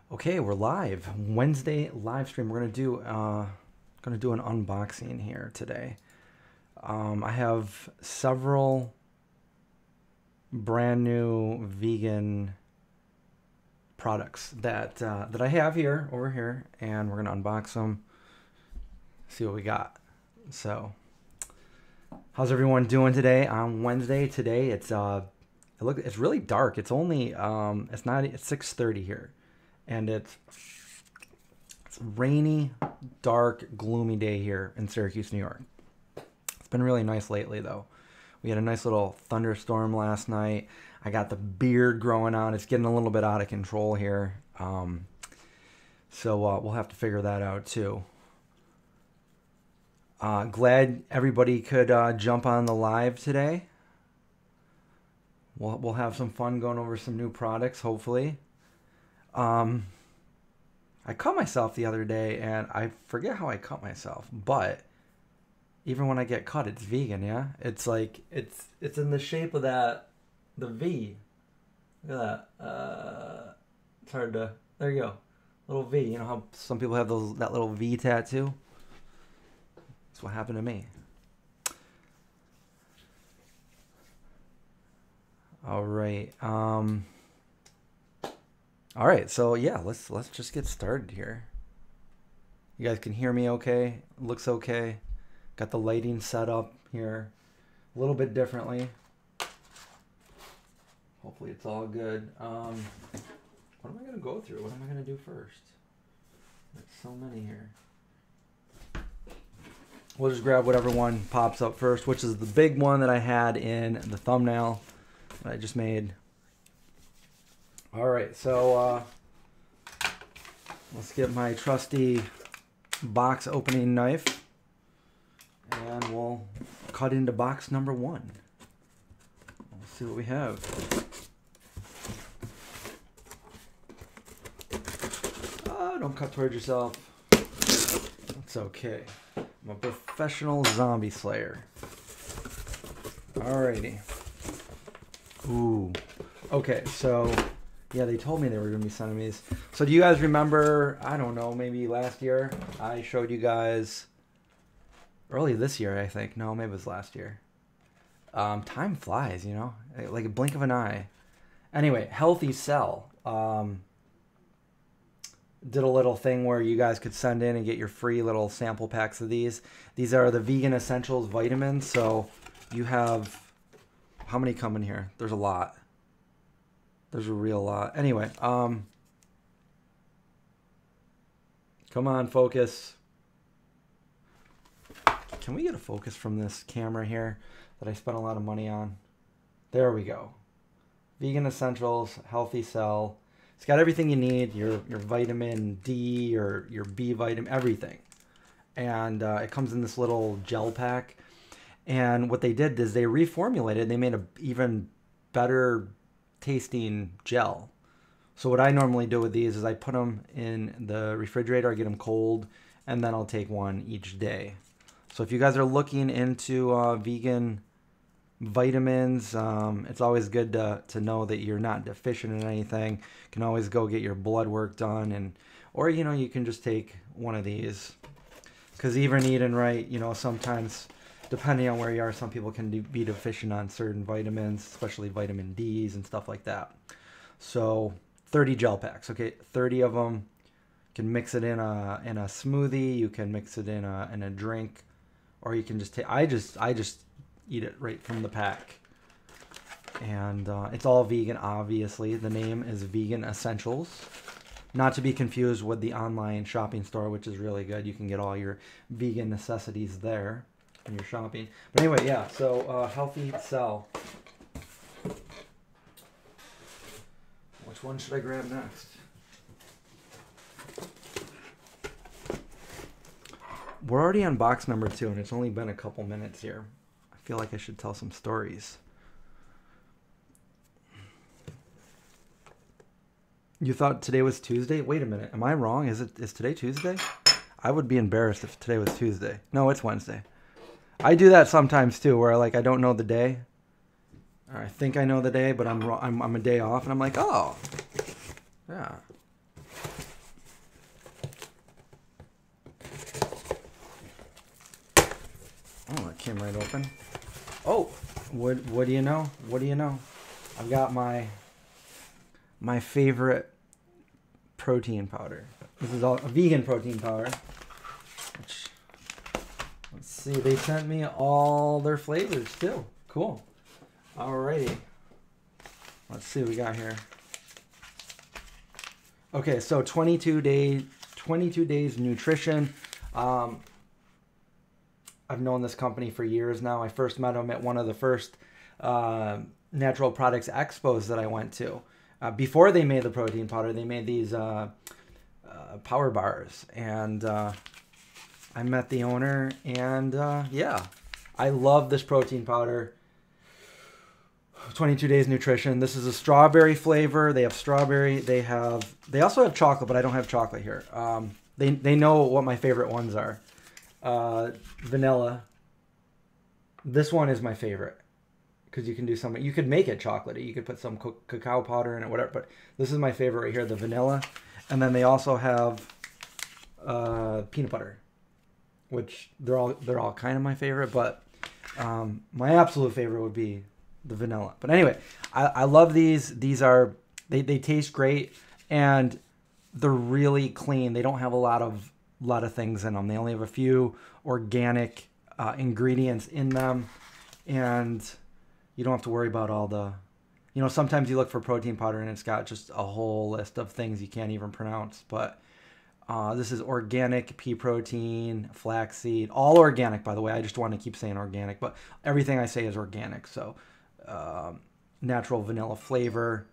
Okay, we're live. Wednesday live stream. We're gonna do an unboxing here today. I have several brand new vegan products that I have here over here, and we're gonna unbox them. See what we got. So, how's everyone doing today on Wednesday? Today it's it's really dark. It's only it's 6:30 here. And it's rainy, dark, gloomy day here in Syracuse, New York. It's been really nice lately, though. We had a nice little thunderstorm last night. I got the beard growing out. It's getting a little bit out of control here. So we'll have to figure that out, too. Glad everybody could jump on the live today. We'll have some fun going over some new products, hopefully. I cut myself the other day, and I forget how I cut myself, but even when I get cut, it's vegan, yeah? It's like, it's in the shape of the V. Look at that. It's hard to, there you go. Little V. You know how some people have that little V tattoo? That's what happened to me. All right. All right, so yeah, let's just get started here. You guys can hear me okay? Looks okay. Got the lighting set up here a little bit differently. Hopefully it's all good. What am I gonna go through? What am I gonna do first? There's so many here. We'll just grab whatever one pops up first, which is the big one that I had in the thumbnail that I just made. All right, so let's get my trusty box opening knife, and we'll cut into box number one. Let's see what we have. Don't cut towards yourself. It's okay. I'm a professional zombie slayer. Alrighty. Ooh. Okay, so yeah, they told me they were going to be sending me these. So do you guys remember, I don't know, maybe last year, I showed you guys, early this year, I think. No, maybe it was last year. Time flies, you know, like a blink of an eye. Anyway, Healthy Cell did a little thing where you guys could send in and get your free little sample packs of these. These are the Vegan Essentials vitamins. So you have, how many come in here? There's a lot. There's a real lot. Anyway, come on, focus. Can we get a focus from this camera here that I spent a lot of money on? There we go. Vegan Essentials, Healthy Cell. It's got everything you need, your vitamin D, your B vitamin, everything. And it comes in this little gel pack. And what they did is they reformulated. They made an even better tasting gel. So what I normally do with these is I put them in the refrigerator, I get them cold, and then I'll take one each day. So if you guys are looking into vegan vitamins, it's always good to know that you're not deficient in anything. You can always go get your blood work done, or you know, you can just take one of these, because even eating right, you know, sometimes depending on where you are, some people can be deficient on certain vitamins, especially vitamin D's and stuff like that. So 30 gel packs, okay, 30 of them. You can mix it in a smoothie. You can mix it in a drink, or you can just take. I just eat it right from the pack, and it's all vegan. Obviously, the name is Vegan Essentials. Not to be confused with the online shopping store, which is really good. You can get all your vegan necessities there when you're shopping. But anyway, yeah, so Healthy Cell. Which one should I grab next? We're already on box number 2, and it's only been a couple minutes here. I feel like I should tell some stories. You thought today was Tuesday? Wait a minute. Am I wrong? Is today Tuesday? I would be embarrassed if today was Tuesday. No, it's Wednesday. I do that sometimes too, where like I don't know the day, or I think I know the day, but I'm wrong. I'm a day off, and I'm like, oh, yeah. came right open. Oh, what do you know? What do you know? I've got my favorite protein powder. This is all a vegan protein powder. Which, let's see, they sent me all their flavors too. Cool. Alrighty. Let's see what we got here. Okay, so 22 days nutrition. I've known this company for years now. I first met them at one of the first natural products expos that I went to. Before they made the protein powder, they made these power bars, and I met the owner, and yeah, I love this protein powder. 22 days nutrition. This is a strawberry flavor. They have strawberry. They also have chocolate, but I don't have chocolate here. They know what my favorite ones are. Vanilla. This one is my favorite because you can do something. You could make it chocolatey. You could put some cacao powder in it, whatever. But this is my favorite right here, the vanilla. And then they also have peanut butter, which they're all kind of my favorite. But my absolute favorite would be the vanilla. But anyway, I love these. These are they taste great, and they're really clean. They don't have a lot of things in them. They only have a few organic ingredients in them, and you don't have to worry about all the, you know, sometimes you look for protein powder and it's got just a whole list of things you can't even pronounce. But this is organic pea protein, flaxseed, all organic, by the way. I just want to keep saying organic, but everything I say is organic. So natural vanilla flavor,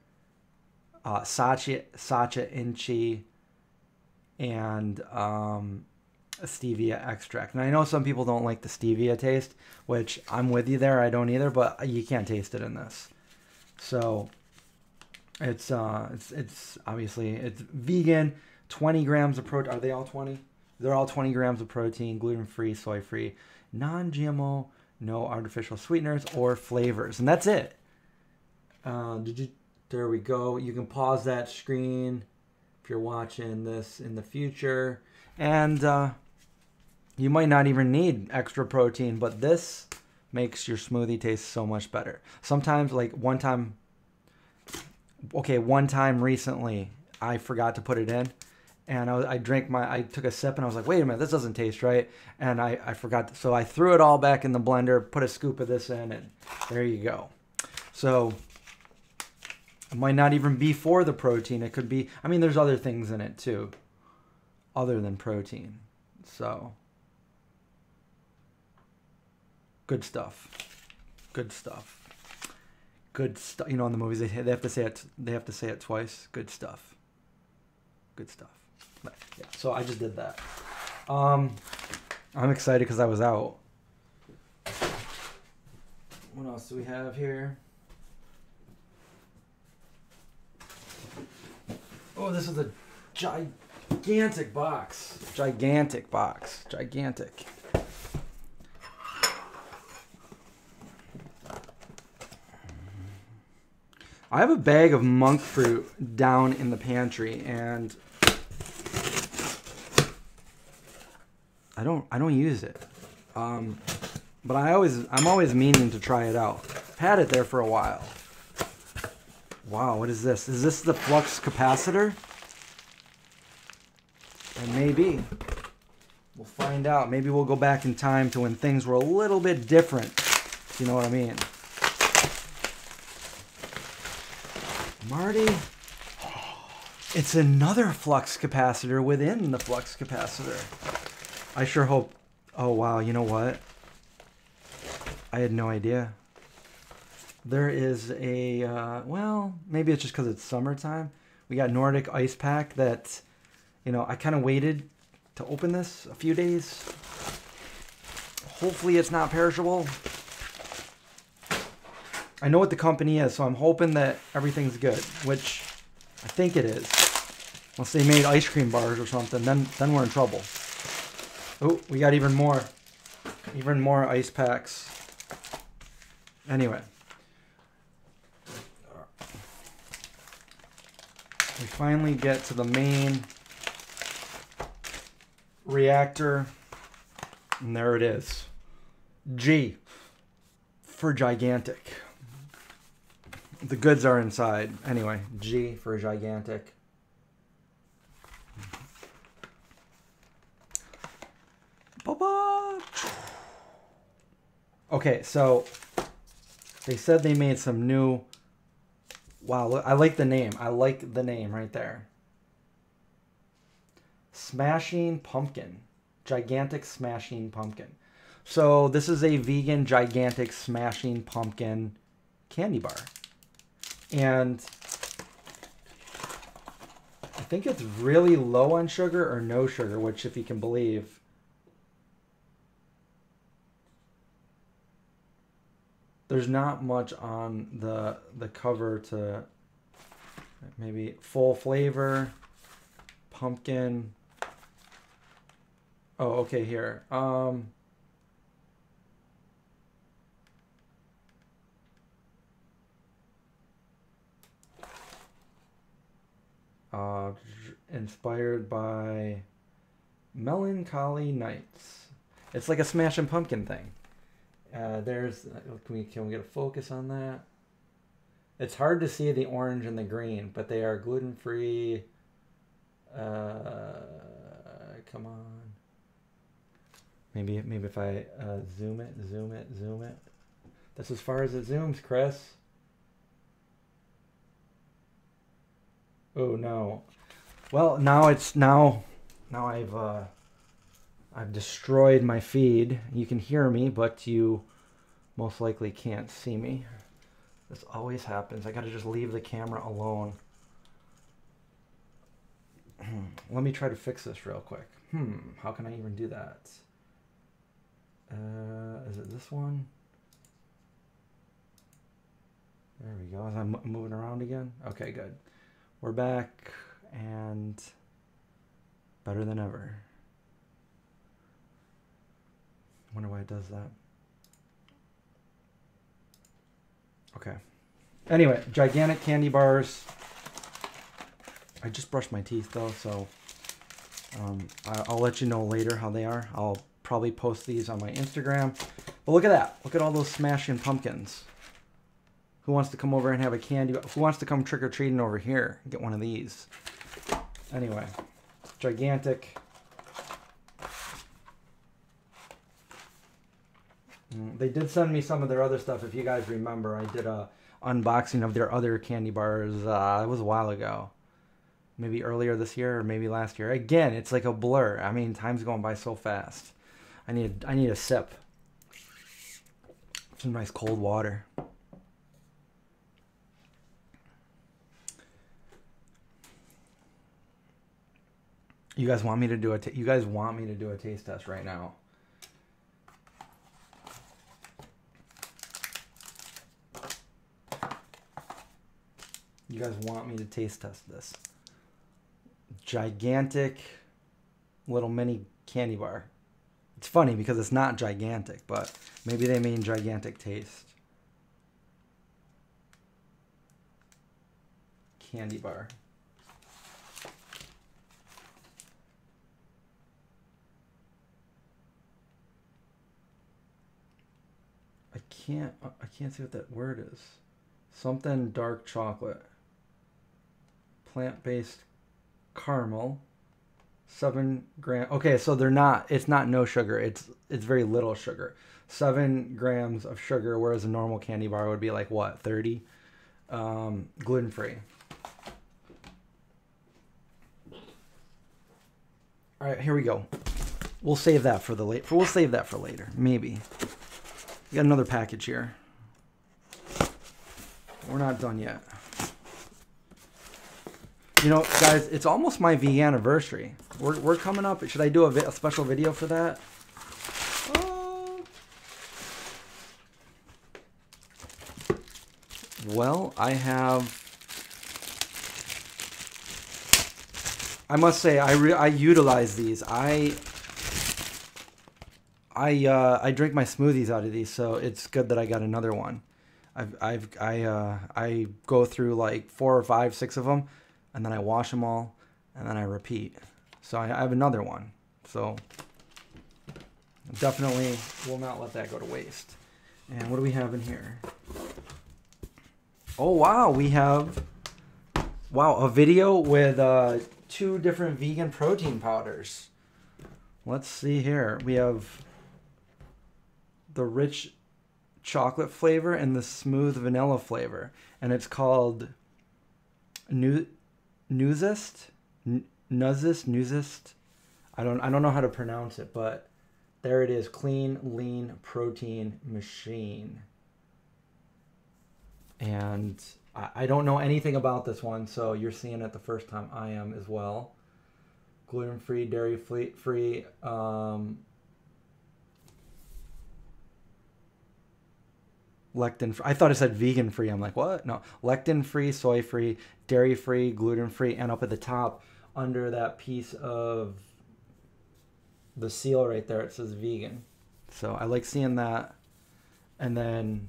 sacha inchi, and a stevia extract. And I know some people don't like the stevia taste, which I'm with you there. I don't either, but you can't taste it in this. So it's obviously it's vegan, 20 grams of protein. Are they all 20? They're all 20 grams of protein, gluten-free, soy-free, non-GMO, no artificial sweeteners or flavors. And that's it. There we go. You can pause that screen if you're watching this in the future. And you might not even need extra protein, but this makes your smoothie taste so much better. Sometimes, like one time recently, I forgot to put it in. And I took a sip and I was like, wait a minute, this doesn't taste right. And I forgot. So I threw it all back in the blender, put a scoop of this in, and there you go. So it might not even be for the protein. It could be, I mean, there's other things in it too, other than protein. So good stuff. Good stuff. Good stuff. You know, in the movies, they have to say it. They have to say it twice. Good stuff. Good stuff. But, yeah, so I just did that. I'm excited because I was out. What else do we have here? Oh, this is a gigantic box. Gigantic box. Gigantic. I have a bag of monk fruit down in the pantry, and I don't use it. But I'm always meaning to try it out. I've had it there for a while. Wow, what is this? Is this the flux capacitor? And maybe. We'll find out. Maybe we'll go back in time to when things were a little bit different. If you know what I mean. Marty. It's another flux capacitor within the flux capacitor. I sure hope. Oh, wow. You know what? I had no idea. There is a, well, maybe it's just because it's summertime. We got Nordic Ice Pack that, you know, I kind of waited to open this a few days. Hopefully it's not perishable. I know what the company is, so I'm hoping that everything's good, which I think it is. Unless they made ice cream bars or something, then we're in trouble. Oh, we got even more ice packs. Anyway. We finally get to the main reactor, and there it is. G for gigantic. The goods are inside. Anyway, G for gigantic. Ba-ba. Okay, so they said they made some new... Wow, I like the name. I like the name right there. Smashing Pumpkin. Gigantic Smashing Pumpkin. So this is a vegan gigantic smashing pumpkin candy bar. And I think it's really low on sugar or no sugar, which if you can believe. There's not much on the cover to maybe full flavor, pumpkin. Oh, okay, here. Inspired by Melancholy Nights. It's like a smashing pumpkin thing. There's, can we get a focus on that? It's hard to see the orange and the green, but they are gluten-free. Come on. Maybe if I zoom it. That's as far as it zooms, Chris. Oh no. Well, now I've destroyed my feed. You can hear me, but you most likely can't see me. This always happens. I gotta just leave the camera alone. Let me try to fix this real quick. How can I even do that? Is it this one? There we go. Is I moving around again? Okay, good. We're back and better than ever. Wonder why it does that. Okay. Anyway, gigantic candy bars. I just brushed my teeth though, so I'll let you know later how they are. I'll probably post these on my Instagram. But look at that. Look at all those smashing pumpkins. Who wants to come over and have a candy? Who wants to come trick-or-treating over here and get one of these? Anyway, gigantic. They did send me some of their other stuff. If you guys remember, I did a unboxing of their other candy bars. It was a while ago. Maybe earlier this year or maybe last year. Again, it's like a blur. I mean, time's going by so fast. I need a sip. Some nice cold water. You guys want me to do a taste test right now? You guys want me to taste test this? Gigantic little mini candy bar. It's funny because it's not gigantic, but maybe they mean gigantic taste. Candy bar. I can't see what that word is. Something dark chocolate. Plant-based caramel. 7 grams. Okay, so it's not no sugar. It's very little sugar. 7 grams of sugar, whereas a normal candy bar would be like what, 30? Gluten-free. All right, here we go. We'll save that for later. Maybe. We got another package here. We're not done yet. You know, guys, it's almost my vegan anniversary. We're coming up. Should I do a special video for that? Well, I must say, I utilize these. I drink my smoothies out of these, so it's good that I got another one. I go through like 4 or 5, 6 of them, and then I wash them all, and then I repeat. So I have another one. So Definitely will not let that go to waste. And what do we have in here? Oh, wow. We have, wow, a video with 2 different vegan protein powders. Let's see here. We have the rich chocolate flavor and the smooth vanilla flavor. And it's called Nuzest. Nuzest. I don't know how to pronounce it, but there it is. Clean, lean protein machine. And I don't know anything about this one, so you're seeing it the first time I am as well. Gluten-free, dairy-free. Lectin. I thought it said vegan-free. I'm like, what? No. Lectin-free, soy-free, dairy-free, gluten-free, and up at the top, under that piece of the seal right there, it says vegan. So I like seeing that. And then,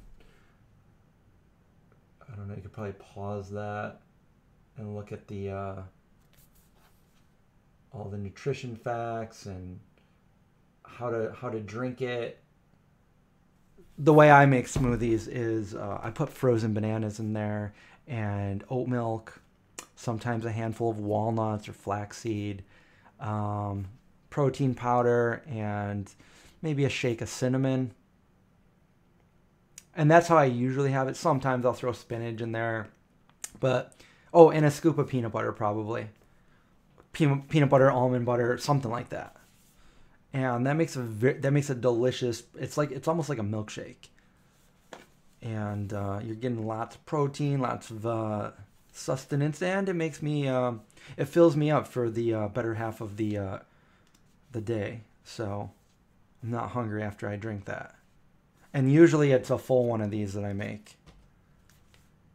I don't know, you could probably pause that and look at the all the nutrition facts and how to drink it. The way I make smoothies is I put frozen bananas in there and oat milk, sometimes a handful of walnuts or flaxseed, protein powder, and maybe a shake of cinnamon. And that's how I usually have it. Sometimes I'll throw spinach in there. But, oh, and a scoop of peanut butter probably. Peanut butter, almond butter, something like that. And that makes a delicious, it's almost like a milkshake. And you're getting lots of protein, lots of sustenance, and it makes me, it fills me up for the better half of the day. So I'm not hungry after I drink that. And usually it's a full one of these that I make.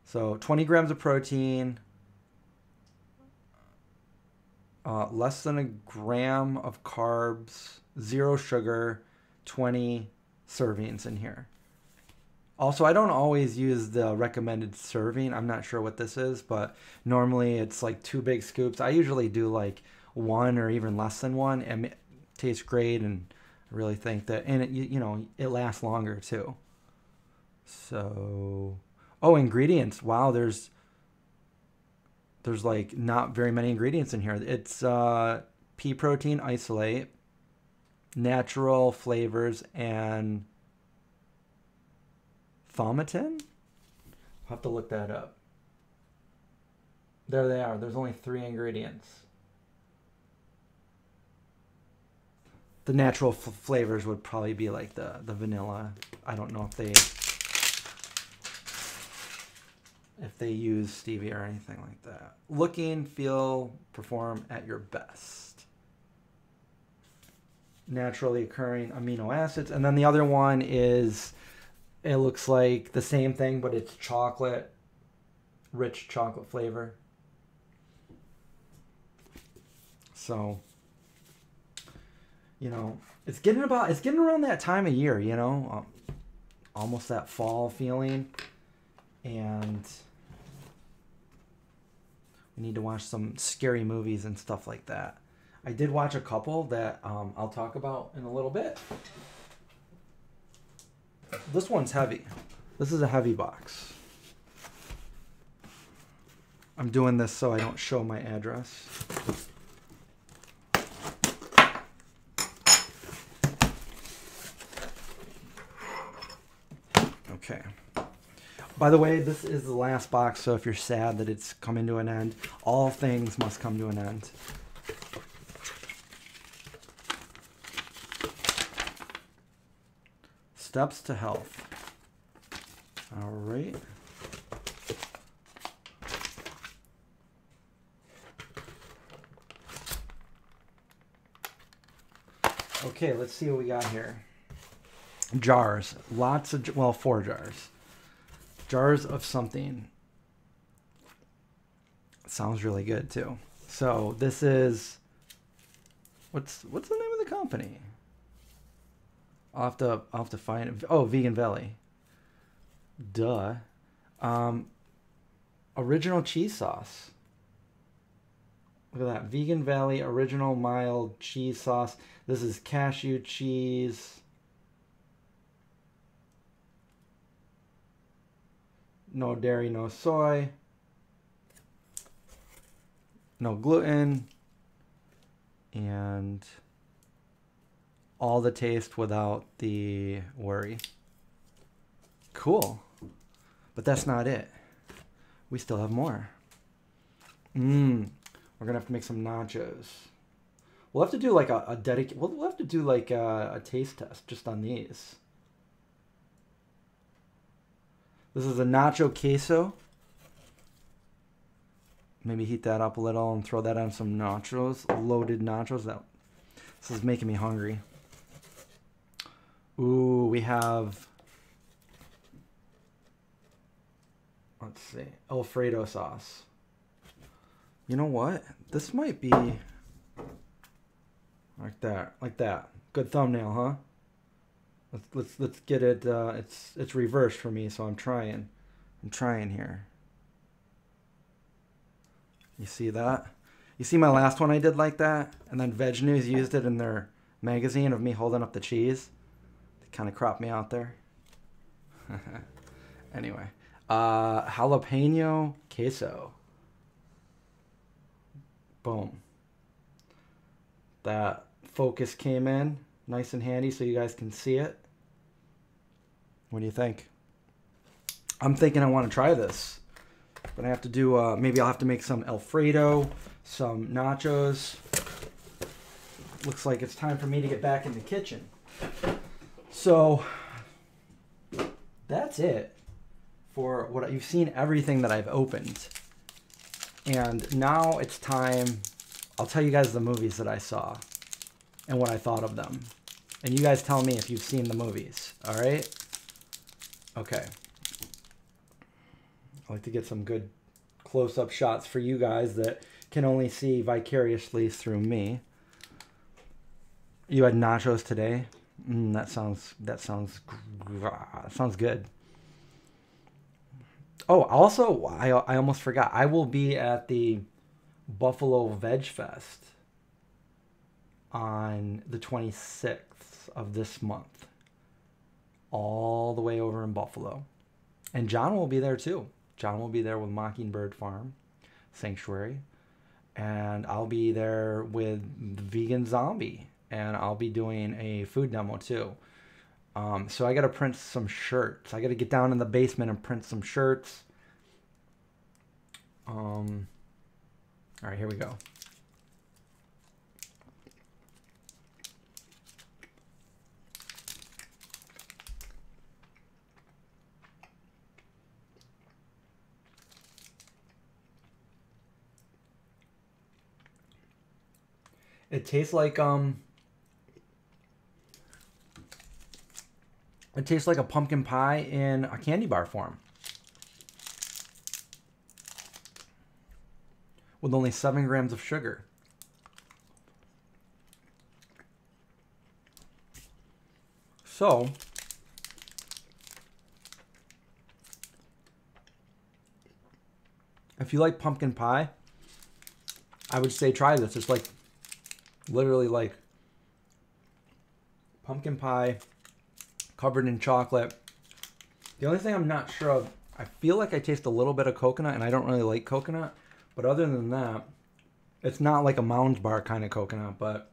So 20 grams of protein, less than a gram of carbs, 0 sugar, 20 servings in here. Also, I don't always use the recommended serving. I'm not sure what this is, but normally it's like 2 big scoops. I usually do like 1 or even less than 1, and it tastes great, and I really think that, and it, you know, it lasts longer too. So, oh, ingredients. Wow, there's like not very many ingredients in here. It's pea protein isolate, natural flavors, and thaumatin. I'll have to look that up. There they are. There's only 3 ingredients. The natural flavors would probably be like the vanilla. I don't know if they use stevia or anything like that. Looking, feel, perform at your best. Naturally occurring amino acids. And then the other one is, it looks like the same thing, but it's chocolate, rich chocolate flavor. So, you know, it's getting around that time of year, you know, almost that fall feeling. And we need to watch some scary movies and stuff like that. I did watch a couple that I'll talk about in a little bit. This one's heavy. This is a heavy box. I'm doing this so I don't show my address. Okay. By the way, this is the last box, so if you're sad that it's coming to an end, all things must come to an end. Steps to health. All right. Okay, let's see what we got here. Jars. Lots of, well, 4 jars. Jars of something. Sounds really good too. So this is, what's the name of the company? I'll have to find it. Oh, Vegan Valley. Duh. Original cheese sauce. Look at that. Vegan Valley Original Mild Cheese Sauce. This is cashew cheese. no dairy, no soy, no gluten, and all the taste without the worry. Cool. But that's not it. We still have more. We're gonna have to make some nachos. We'll have to do like a dedicated. We'll have to do like a taste test just on these. This is a nacho queso. Maybe heat that up a little and throw that on some nachos, loaded nachos. This is making me hungry. Ooh, we have, let's see, Alfredo sauce. You know what? This might be like that, like that. Good thumbnail, huh? Let's get it. It's reversed for me, so I'm trying here. You see that? You see my last one I did like that? And then Veg News used it in their magazine of me holding up the cheese. They kind of cropped me out there. Anyway. Jalapeno queso. Boom. That focus came in nice and handy so you guys can see it. What do you think? I'm thinking I want to try this. But I have to do, maybe I'll have to make some Alfredo, some nachos. Looks like it's time for me to get back in the kitchen. So, that's it for what you've seen, everything that I've opened. And now it's time, I'll tell you guys the movies that I saw and what I thought of them. And you guys tell me if you've seen the movies, all right? Okay. I like to get some good close-up shots for you guys that can only see vicariously through me. You had nachos today? That sounds good. Oh, also, I almost forgot. I will be at the Buffalo Veg Fest on the 26th of this month. All the way over in Buffalo. And John will be there too. John will be there with Mockingbird Farm Sanctuary. And I'll be there with the Vegan Zombie. And I'll be doing a food demo too. So I got to print some shirts. I got to get down in the basement and print some shirts. All right, here we go. It tastes like a pumpkin pie in a candy bar form. With only 7 grams of sugar. So, if you like pumpkin pie, I would say try this. It's like literally like pumpkin pie covered in chocolate. The only thing I'm not sure of, I feel like I taste a little bit of coconut, and I don't really like coconut. But other than that, it's not like a Mounds Bar kind of coconut, but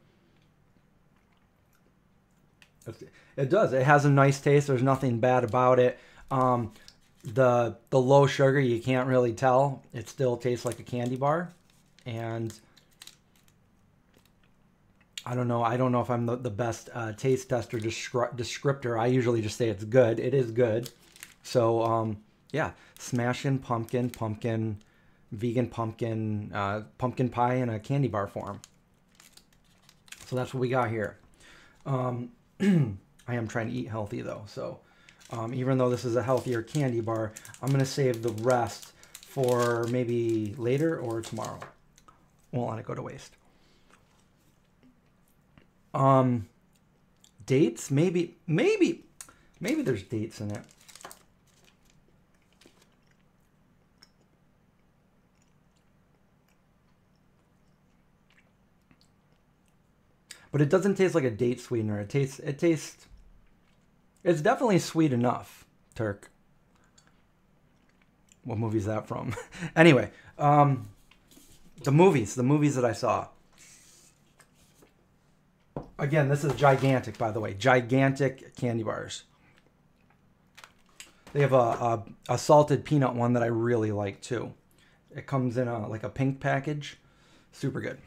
it does. It has a nice taste. There's nothing bad about it. The low sugar, you can't really tell. It still tastes like a candy bar. And I don't know if I'm the best taste tester descriptor. I usually just say it's good. It is good. So, yeah, smashing pumpkin, vegan pumpkin pie in a candy bar form. So that's what we got here. I am trying to eat healthy though. So even though this is a healthier candy bar, I'm going to save the rest for maybe later or tomorrow. Won't let it go to waste. Dates? Maybe there's dates in it. But it doesn't taste like a date sweetener. It's definitely sweet enough, Turk. What movie is that from? Anyway, the movies that I saw. Again, this is gigantic, by the way. Gigantic candy bars. They have a salted peanut one that I really like too. It comes in like a pink package. Super good.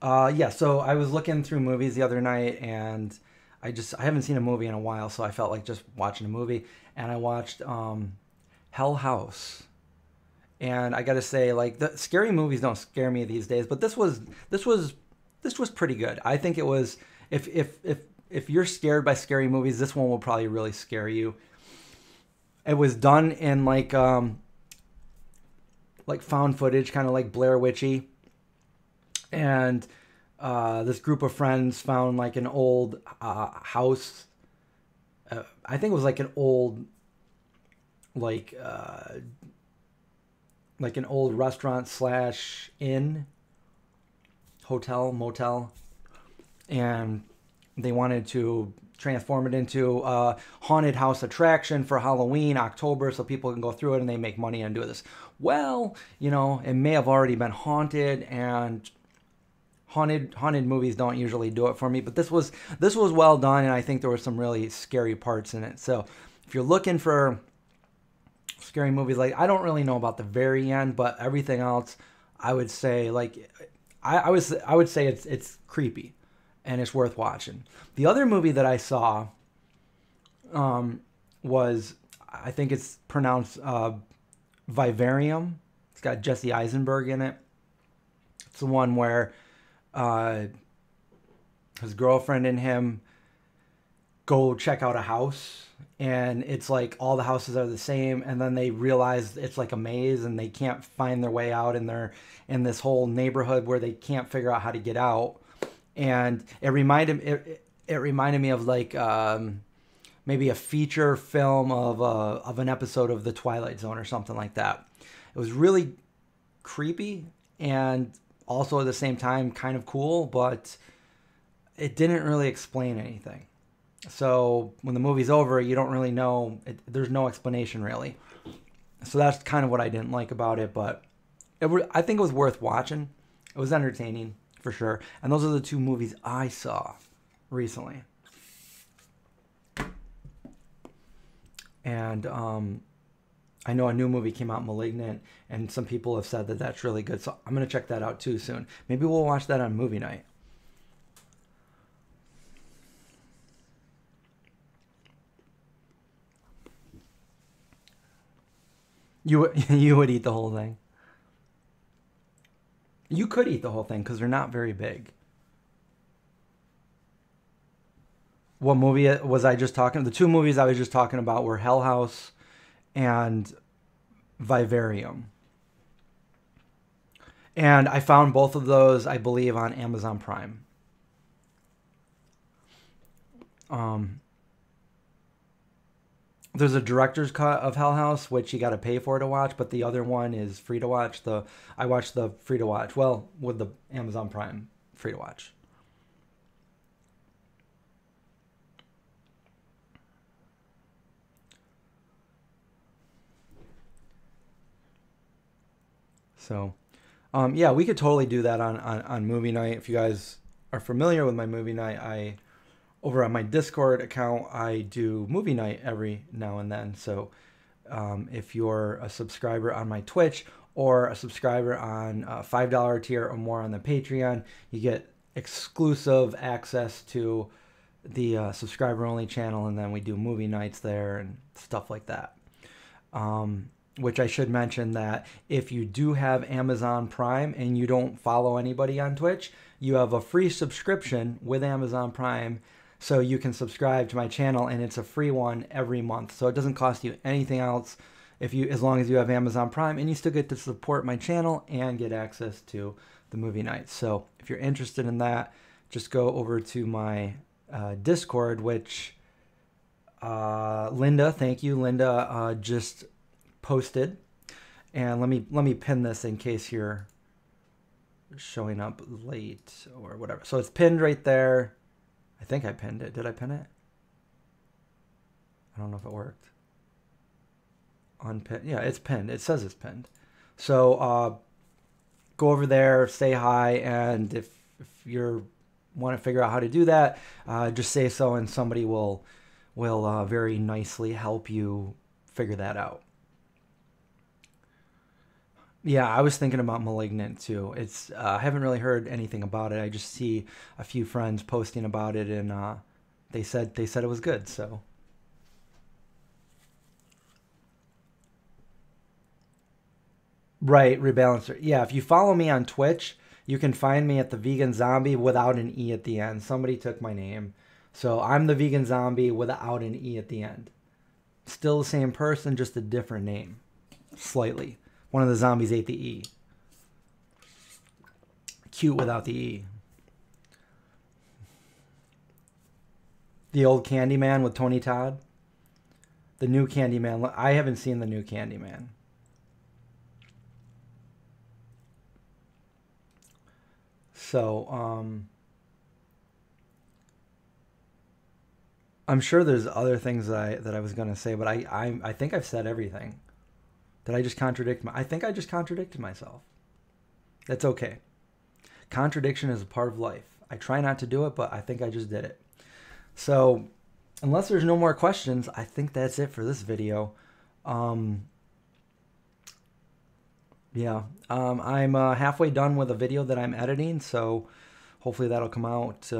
Yeah, so I was looking through movies the other night, and I haven't seen a movie in a while, so I felt like just watching a movie. And I watched Hell House. And I gotta say, like, the scary movies don't scare me these days, but this was pretty good. I think it was, if you're scared by scary movies, this one will probably really scare you. It was done in like found footage, kind of like Blair Witchy. And this group of friends found like an old house. I think it was like an old, like an old restaurant / inn, hotel, motel. And they wanted to transform it into a haunted house attraction for Halloween, October, so people can go through it and they make money and do this. Well, you know, it may have already been haunted, and haunted movies don't usually do it for me, but this was well done, and I think there were some really scary parts in it. So if you're looking for scary movies, like, I don't really know about the very end, but everything else, I would say, like, I would say it's creepy, and it's worth watching. The other movie that I saw was, I think it's pronounced Vivarium. It's got Jesse Eisenberg in it. It's the one where his girlfriend and him go check out a house, and it's like all the houses are the same, and then they realize it's like a maze, and they can't find their way out, and they're in this whole neighborhood where they can't figure out how to get out. And it reminded me of like maybe a feature film of an episode of The Twilight Zone or something like that. It was really creepy and also at the same time kind of cool, but it didn't really explain anything. So when the movie's over, you don't really know. There's no explanation really. So that's kind of what I didn't like about it, but I think it was worth watching. It was entertaining for sure. And those are the two movies I saw recently. And I know a new movie came out, Malignant, and some people have said that that's really good. So I'm going to check that out too soon. Maybe we'll watch that on movie night. You would eat the whole thing. You could eat the whole thing because they're not very big. What movie was I just talking? The two movies I was just talking about were Hell House and Vivarium. And I found both of those, I believe, on Amazon Prime. There's a director's cut of Hell House, which you got to pay for to watch, but the other one is free to watch. I watched the free to watch. Well, with the Amazon Prime free to watch. So, yeah, we could totally do that on movie night. If you guys are familiar with my movie night, over on my Discord account, I do movie night every now and then. So if you're a subscriber on my Twitch or a subscriber on $5 tier or more on the Patreon, you get exclusive access to the subscriber-only channel, and then we do movie nights there and stuff like that. Which I should mention that if you do have Amazon Prime and you don't follow anybody on Twitch, you have a free subscription with Amazon Prime. So you can subscribe to my channel, and it's a free one every month. So it doesn't cost you anything else as long as you have Amazon Prime, and you still get to support my channel and get access to the movie nights. So if you're interested in that, just go over to my Discord, which Linda, thank you, Linda, just posted. And let me pin this in case you're showing up late or whatever. So it's pinned right there. I think I pinned it. Did I pin it? I don't know if it worked. unpinned. Yeah, it's pinned. It says it's pinned. So go over there, say hi, and if you want to figure out how to do that, just say so, and somebody will very nicely help you figure that out. Yeah, I was thinking about Malignant too. It's I haven't really heard anything about it. I just see a few friends posting about it, and they said it was good. So right, Rebalancer. Yeah, if you follow me on Twitch, you can find me at the Vegan Zombie without an E at the end. Somebody took my name, so I'm the Vegan Zombie without an E at the end. Still the same person, just a different name, slightly. One of the zombies ate the E. Cute without the E. The old Candyman with Tony Todd. The new Candyman. I haven't seen the new Candyman. So, I'm sure there's other things that I was gonna say, but I think I've said everything. Did I just contradict I think I just contradicted myself. That's okay. Contradiction is a part of life. I try not to do it, but I think I just did it. So, unless there's no more questions, I think that's it for this video. Yeah, I'm halfway done with a video that I'm editing, so hopefully that'll come out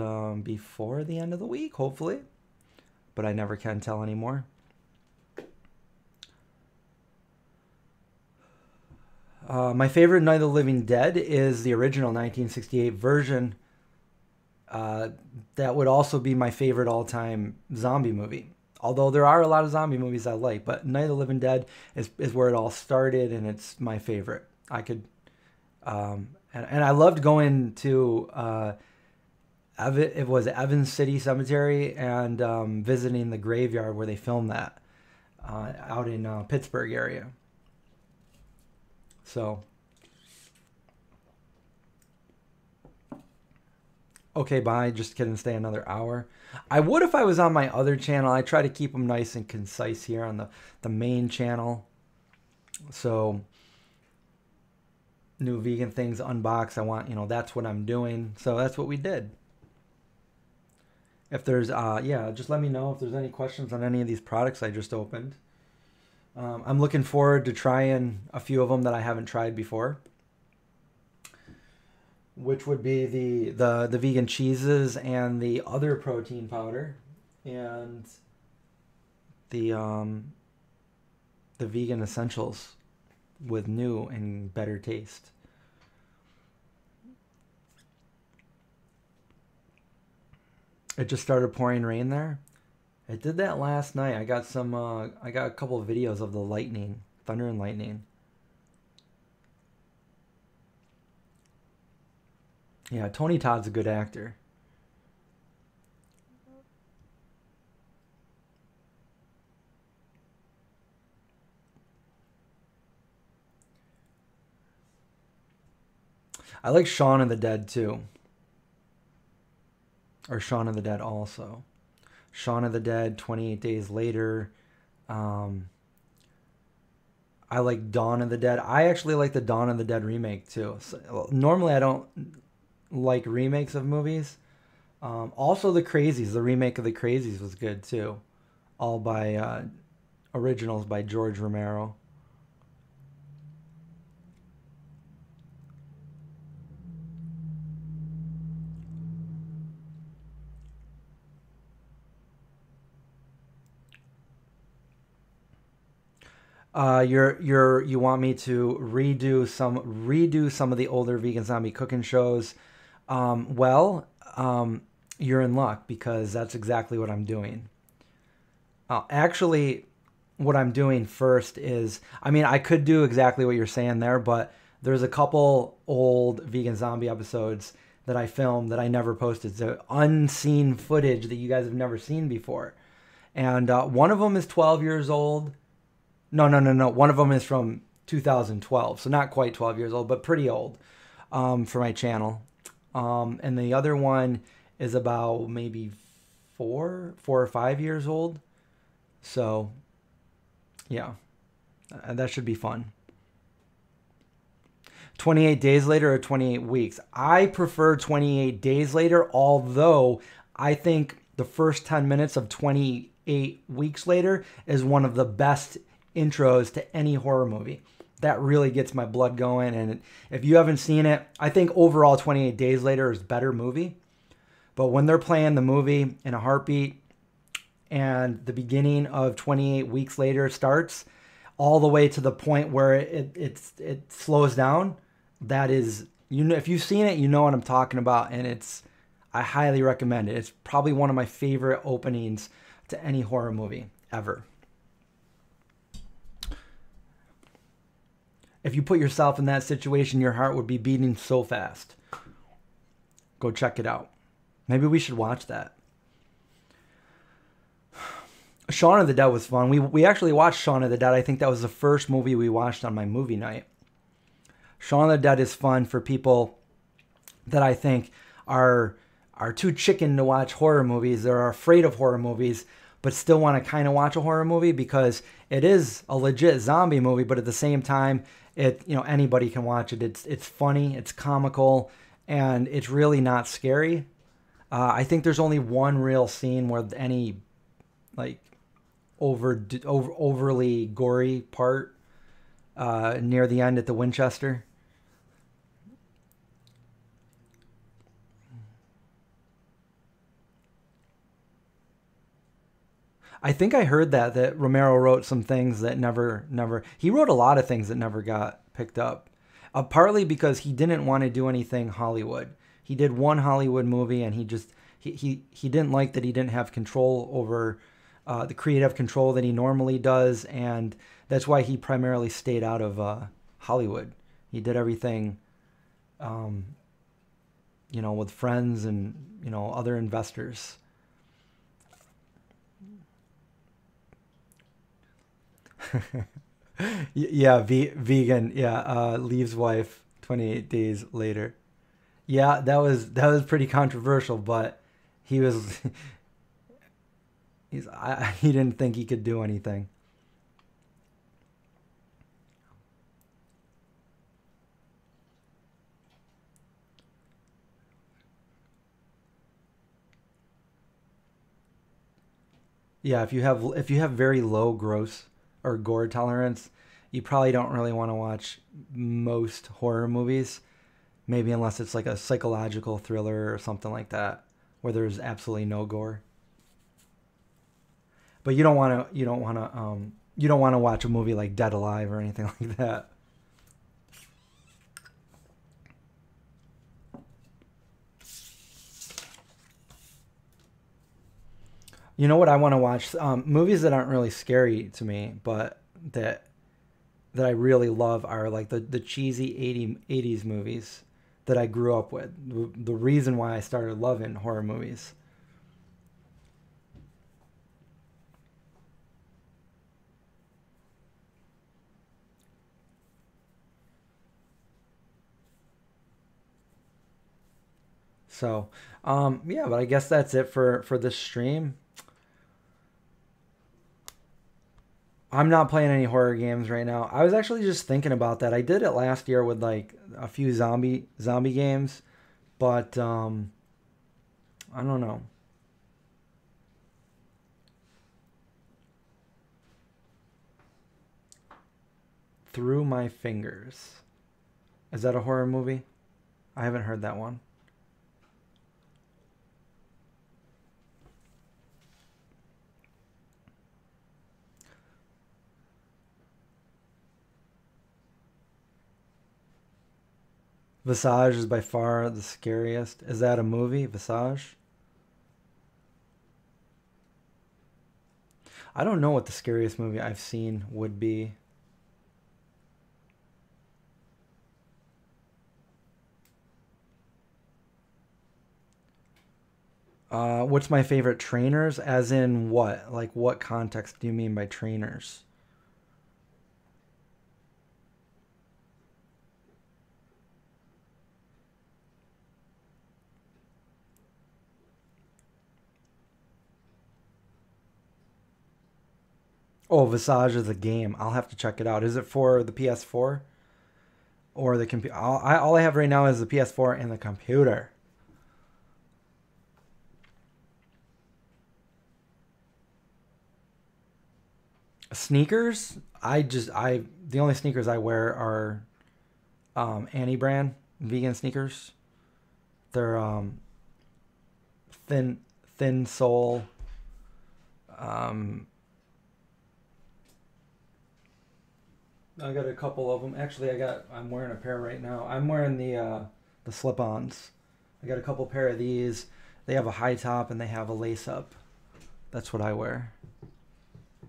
before the end of the week, hopefully. But I never can tell anymore. My favorite Night of the Living Dead is the original 1968 version. That would also be my favorite all-time zombie movie. Although there are a lot of zombie movies I like, but Night of the Living Dead is where it all started, and it's my favorite. I could, and I loved going to it was Evans City Cemetery and visiting the graveyard where they filmed that out in Pittsburgh area. So, okay, bye. Just kidding. Stay another hour. I would if I was on my other channel. I try to keep them nice and concise here on the main channel. So, new vegan things unboxed. I want, that's what I'm doing. So that's what we did. If there's, yeah, just let me know if there's any questions on any of these products I just opened. I'm looking forward to trying a few of them that I haven't tried before, which would be the vegan cheeses and the other protein powder and the vegan essentials with new and better taste. It just started pouring rain there. It did that last night. I got some. I got a couple of videos of the lightning, thunder and lightning. Yeah, Tony Todd's a good actor. I like Shaun of the Dead too. Or Shaun of the Dead also. Shaun of the Dead, 28 Days Later. I like Dawn of the Dead. I actually like the Dawn of the Dead remake too. So, normally I don't like remakes of movies. Also The Crazies. The remake of The Crazies was good too. All by originals by George Romero. You want me to redo some of the older vegan zombie cooking shows? Well, you're in luck because that's exactly what I'm doing. Actually, what I'm doing first is, I mean, I could do exactly what you're saying there, but there's a couple old vegan zombie episodes that I filmed that I never posted. So unseen footage that you guys have never seen before. And one of them is 12 years old. No. One of them is from 2012, so not quite 12 years old, but pretty old for my channel. And the other one is about maybe four or 5 years old. So, yeah. That should be fun. 28 days later or 28 weeks? I prefer 28 days later, although I think the first 10 minutes of 28 weeks later is one of the best intros to any horror movie. That really gets my blood going. And if you haven't seen it, I think overall 28 days later is a better movie. But when they're playing the movie in a heartbeat and the beginning of 28 weeks later starts, all the way to the point where it slows down, that is, if you've seen it, you know what I'm talking about, and I highly recommend it. It's probably one of my favorite openings to any horror movie ever. If you put yourself in that situation, your heart would be beating so fast. Go check it out. Maybe we should watch that. Shaun of the Dead was fun. We actually watched Shaun of the Dead. I think that was the first movie we watched on my movie night. Shaun of the Dead is fun for people that I think are too chicken to watch horror movies. They're afraid of horror movies, but still want to kind of watch a horror movie because it is a legit zombie movie. But at the same time, anybody can watch it. It's funny, it's comical, and it's really not scary. I think there's only one real scene where any overly gory part near the end at the Winchester. I think I heard that Romero wrote some things that never he wrote a lot of things that never got picked up. Partly because he didn't want to do anything Hollywood. He did one Hollywood movie and he didn't like that he didn't have control over the creative control that he normally does, and that's why he primarily stayed out of Hollywood. He did everything with friends and other investors. Yeah, vegan. Yeah, leaves wife 28 days later. Yeah, that was pretty controversial, but he was he didn't think he could do anything. Yeah, if you have very low gross or gore tolerance, you probably don't really want to watch most horror movies. Maybe unless it's like a psychological thriller or something like that, where there's absolutely no gore. But you don't want to watch a movie like Dead Alive or anything like that. You know what I want to watch? Movies that aren't really scary to me, but that I really love are like the cheesy 80s movies that I grew up with. The reason why I started loving horror movies. So, yeah, but I guess that's it for this stream. I'm not playing any horror games right now. I was actually just thinking about that. I did it last year with like a few zombie games, but I don't know. Through My Fingers. Is that a horror movie? I haven't heard that one. Visage is by far the scariest. Is that a movie, Visage? I don't know what the scariest movie I've seen would be. What's my favorite trainers? As in what? Like what context do you mean by trainers? Oh, Visage is a game. I'll have to check it out. Is it for the PS4 or the computer? All I have right now is the PS4 and the computer. Sneakers? The only sneakers I wear are Annie brand vegan sneakers. They're thin sole. I got a couple of them. Actually, I'm wearing a pair right now. I'm wearing the slip-ons. I got a couple pair of these. They have a high top and they have a lace up. That's what I wear.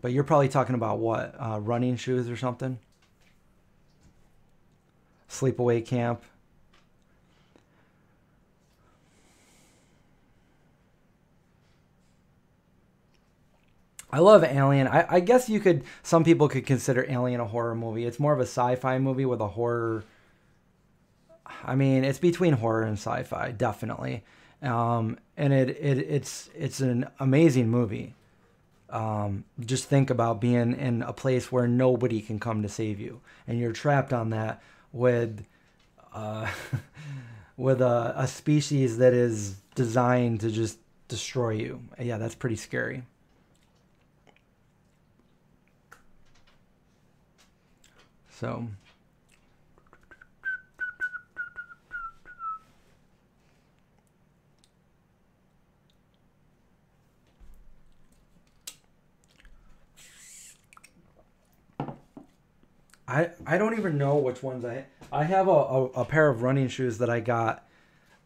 But you're probably talking about what? Running shoes or something? Sleepaway camp. I love Alien. I guess some people could consider Alien a horror movie. It's more of a sci-fi movie with a horror. I mean, it's between horror and sci-fi, definitely. And it's an amazing movie. Just think about being in a place where nobody can come to save you, and you're trapped on that with with a species that is designed to just destroy you. Yeah, that's pretty scary. So I don't even know which ones I have a pair of running shoes that I got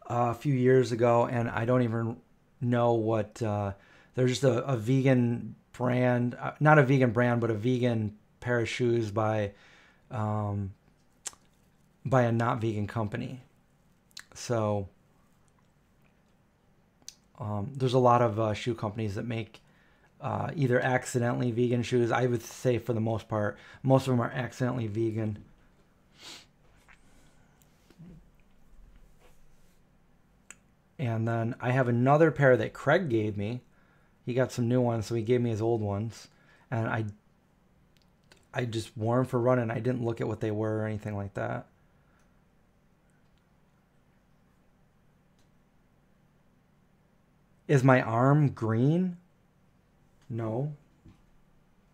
a few years ago, and I don't even know what they're just a vegan brand, not a vegan brand, but a vegan pair of shoes by a not vegan company. So there's a lot of shoe companies that make either accidentally vegan shoes. I would say for the most part, most of them are accidentally vegan. And then I have another pair that Craig gave me. He got some new ones, so he gave me his old ones. And I just wore them for running. I didn't look at what they were or anything like that. Is my arm green? No.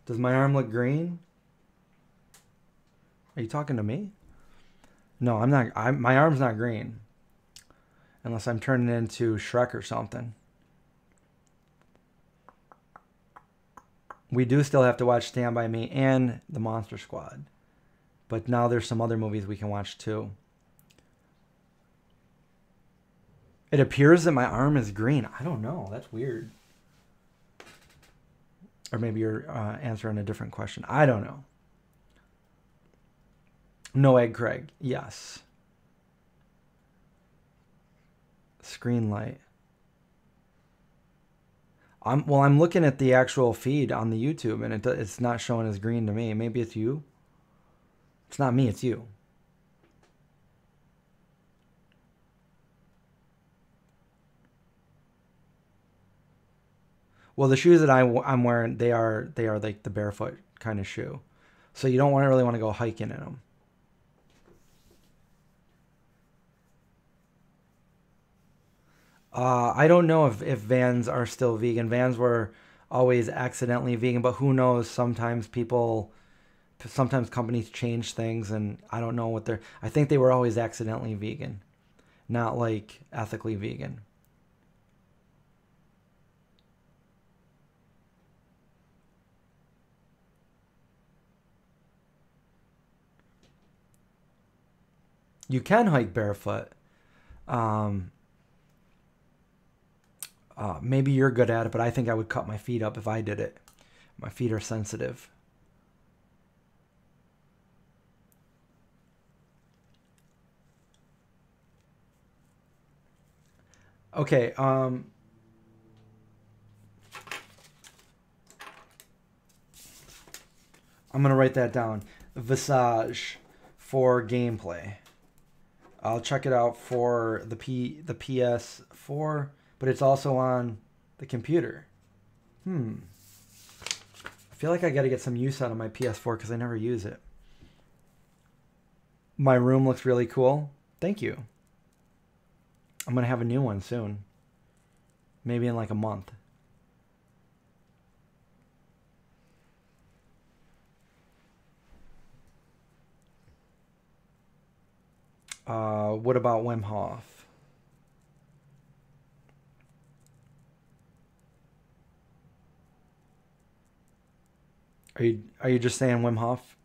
Does my arm look green? Are you talking to me? No, I'm not. My arm's not green. Unless I'm turning into Shrek or something. We do still have to watch Stand By Me and The Monster Squad. But now there's some other movies we can watch too. It appears that my arm is green. I don't know. That's weird. Or maybe you're answering a different question. I don't know. No egg, Craig. Yes. Screen light. I'm looking at the actual feed on the YouTube, and it's not showing as green to me. Maybe it's you. It's not me. It's you. Well, the shoes that I'm wearing, they are like the barefoot kind of shoe, so you don't really want to go hiking in them. I don't know if Vans are still vegan. Vans were always accidentally vegan, but who knows? Sometimes companies change things, and I don't know what I think they were always accidentally vegan, not like ethically vegan. You can hike barefoot. Maybe you're good at it, but I think I would cut my feet up if I did it. My feet are sensitive. Okay, I'm going to write that down. Visage for gameplay. I'll check it out for the PS4, but it's also on the computer. I feel like I got to get some use out of my PS4 because I never use it. My room looks really cool. Thank you. I'm going to have a new one soon. Maybe in like a month. What about Wim Hof? Are you just saying Wim Hof?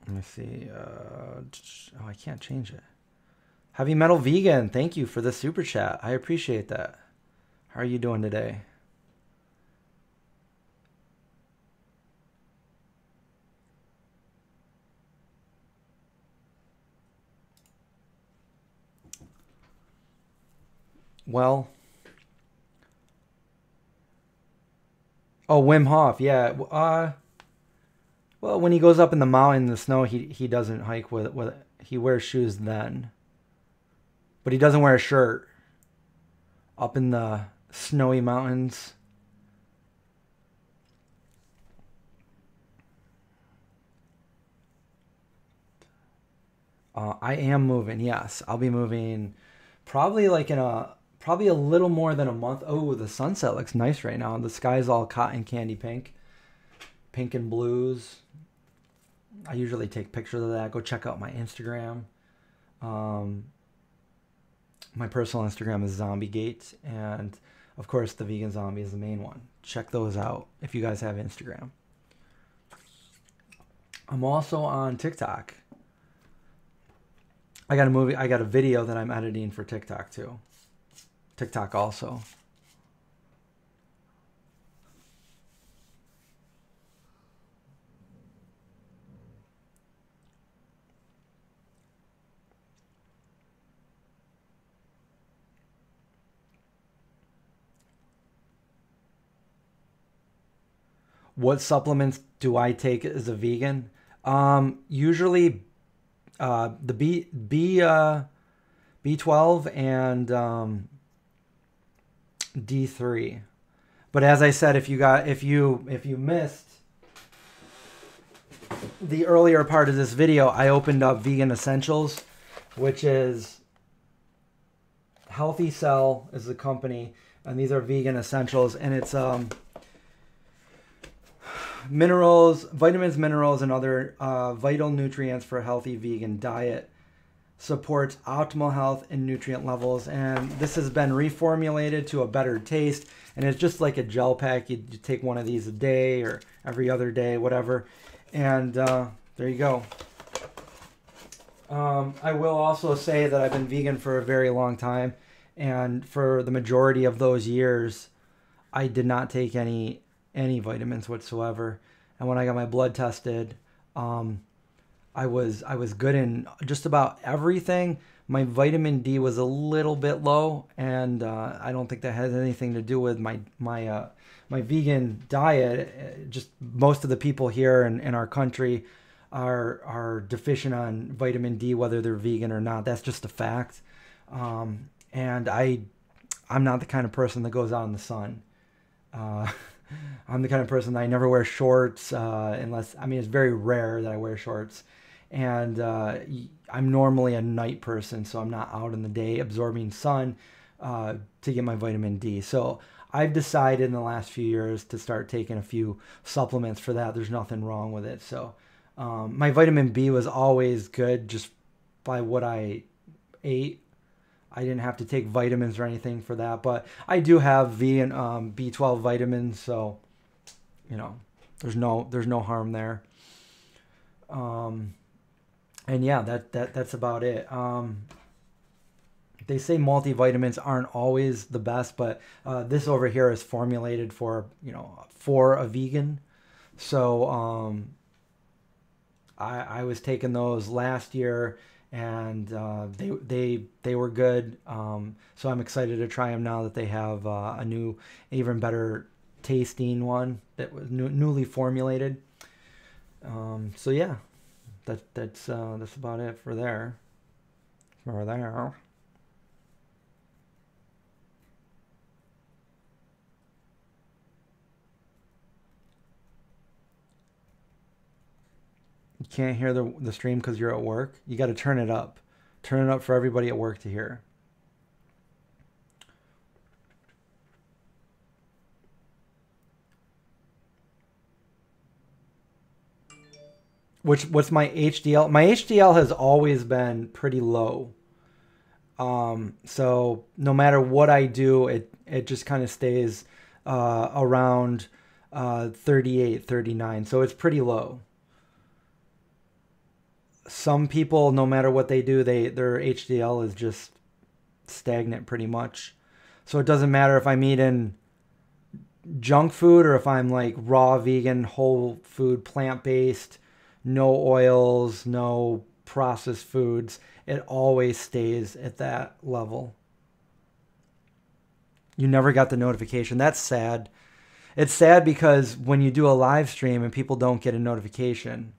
Let me see. Oh, I can't change it. Heavy Metal Vegan, thank you for the super chat. I appreciate that. How are you doing today? Well, oh, Wim Hof, yeah. Well, when he goes up in the mountain in the snow, he doesn't hike with he wears shoes then. But he doesn't wear a shirt up in the snowy mountains. I am moving, yes. I'll be moving probably like probably a little more than a month. Oh, the sunset looks nice right now. The sky's all cotton candy pink. Pink and blues. I usually take pictures of that. Go check out my Instagram. My personal Instagram is ZombieGate, and of course the Vegan Zombie is the main one. Check those out if you guys have Instagram. I'm also on TikTok. I got a video that I'm editing for TikTok too. TikTok also. What supplements do I take as a vegan? Usually the B12 and D3. But as I said, if you missed the earlier part of this video, I opened up Vegan Essentials, which is Healthy Cell is the company, and these are vegan essentials, and it's minerals, vitamins, minerals, and other vital nutrients for a healthy vegan diet. Supports optimal health and nutrient levels, and this has been reformulated to a better taste, and it's just like a gel pack. You take one of these a day or every other day, whatever, and there you go. I will also say that I've been vegan for a very long time, and for the majority of those years I did not take any vitamins whatsoever. And when I got my blood tested, I was good in just about everything. My vitamin D was a little bit low, and I don't think that has anything to do with my vegan diet. Just most of the people here in our country are deficient on vitamin D, whether they're vegan or not. That's just a fact. And I'm not the kind of person that goes out in the sun. I'm the kind of person that I never wear shorts unless, I mean, it's very rare that I wear shorts. And I'm normally a night person, so I'm not out in the day absorbing sun to get my vitamin D. So I've decided in the last few years to start taking a few supplements for that. There's nothing wrong with it. So my vitamin B was always good just by what I ate. I didn't have to take vitamins or anything for that, but I do have vegan B12 vitamins, so you know, there's no harm there. And yeah, that's about it. They say multivitamins aren't always the best, but this over here is formulated for a vegan. So I was taking those last year, and they were good. So I'm excited to try them now that they have a new, even better tasting one that was newly formulated. So yeah, that's about it for there. For there. can't hear the stream because you're at work. You got to turn it up. Turn it up for everybody at work to hear. What's my HDL? My HDL has always been pretty low. So no matter what I do, it just kind of stays around 38, 39. So it's pretty low. Some people, no matter what they do, their HDL is just stagnant pretty much. So it doesn't matter if I'm eating junk food or if I'm like raw, vegan, whole food, plant-based, no oils, no processed foods. It always stays at that level. You never got the notification. That's sad. It's sad because when you do a live stream and people don't get a notification,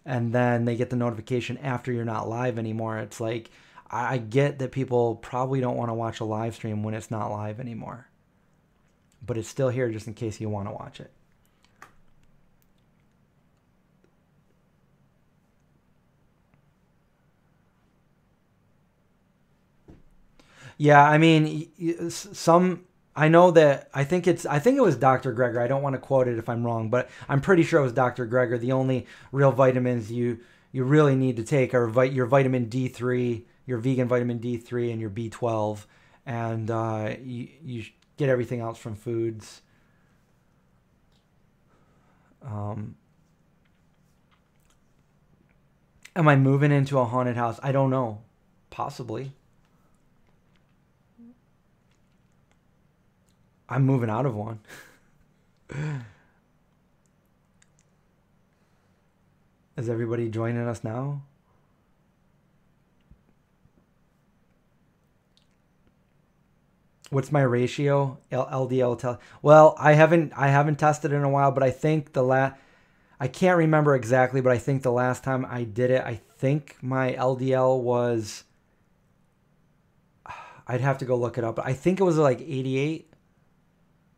and then they get the notification after you're not live anymore, it's like, I get that people probably don't want to watch a live stream when it's not live anymore. But it's still here just in case you want to watch it. Yeah, I mean, I know that, I think it was Dr. Greger. I don't want to quote it if I'm wrong, but I'm pretty sure it was Dr. Greger. The only real vitamins you really need to take are your vitamin D3, your vegan vitamin D3, and your B12. And you get everything else from foods. Am I moving into a haunted house? I don't know. Possibly. I'm moving out of one. Is everybody joining us now? What's my ratio? LDL. Well, I haven't tested in a while, but I think I can't remember exactly, but I think the last time I did it, I think my LDL was, I'd have to go look it up, but I think it was like 88.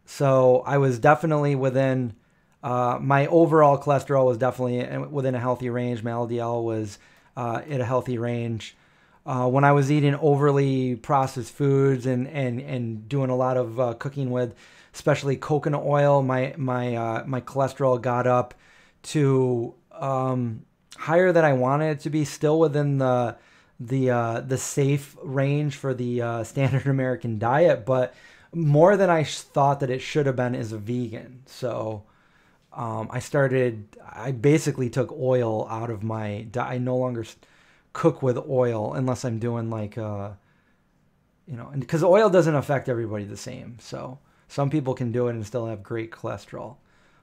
So I was definitely within, my overall cholesterol was definitely within a healthy range. My LDL was at a healthy range. When I was eating overly processed foods and doing a lot of cooking with, especially coconut oil, my cholesterol got up to higher than I wanted it to be, still within the safe range for the standard American diet, but more than I thought that it should have been as a vegan. So I basically took oil out of my diet. I no longer cook with oil unless I'm doing like, because oil doesn't affect everybody the same. So some people can do it and still have great cholesterol.